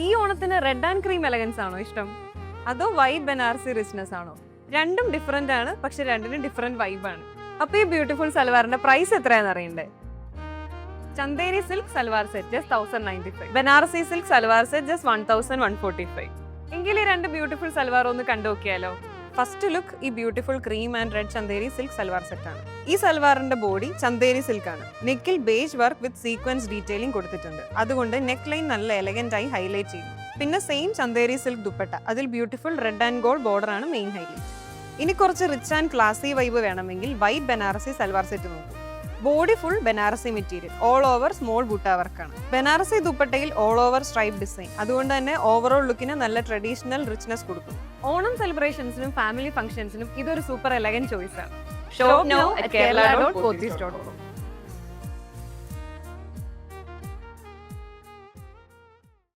ഈ ഓണത്തിന് red and cream elegance ആണോ ഇഷ്ടം, അതോ വൈറ്റ് ബനാറസി റിച്ച്നെസ് ആണോ? രണ്ടും ഡിഫറെന്റ് ആണ്, പക്ഷെ രണ്ടിനും ഡിഫറെന്റ് വൈബാണ്. അപ്പൊ ഈ ബ്യൂട്ടിഫുൾ സൽവാറിന്റെ പ്രൈസ് എത്രയാണെന്ന് അറിയണ്ടേ? Chanderi silk salwar set just 1095, Banarasi silk salwar set just 1145. എങ്കിൽ ഈ രണ്ട് ബ്യൂട്ടിഫുൾ സൽവാർ ഒന്ന് കണ്ടു നോക്കിയാലോ? ഫസ്റ്റ് ലുക്ക് ഈ beautiful cream and red Chanderi silk salwar set ആണ്. ഈ സൽവാറിന്റെ ബോഡി ചന്ദേരി സിൽക്ക് ആണ്. നെക്കിൽ beige work with sequence detailing കൊടുത്തിട്ടുണ്ട്. അതുകൊണ്ട് നെക്ക് ലൈൻ നല്ല എലഗന്റ് ആയി ഹൈലൈറ്റ് ചെയ്യും. പിന്നെ സെയിം ചന്ദേരി സിൽക്ക് ദുപ്പട്ട, അതിൽ beautiful red and gold border ആണ് മെയിൻ ഹൈലൈറ്റ്. ഇനി കുറച്ച് റിച്ച് ആൻഡ് ക്ലാസി വൈബ് വേണമെങ്കിൽ വൈറ്റ് ബനാറസി സൽവാർ സെറ്റ് നോക്കൂ. Body full Banarasi material, all over small ബൂട്ട വർക്കാണ്. ബനാറസി ദുപ്പട്ടയിൽ ഓൾ ഓവർ സ്ട്രൈപ്പ് ഡിസൈൻ, അതുകൊണ്ട് തന്നെ ഓവറോൾ ലുക്കിന് നല്ല ട്രഡീഷണൽ റിച്ച്നെസ് കൊടുക്കും. ഓണം സെലിബ്രേഷൻസിനും ഫാമിലി ഫംഗ്ഷൻസിനും ഇതൊരു സൂപ്പർ എലഗന്റ് ചോയ്സ് ആണ്. Shop now at kerala.pothys.com.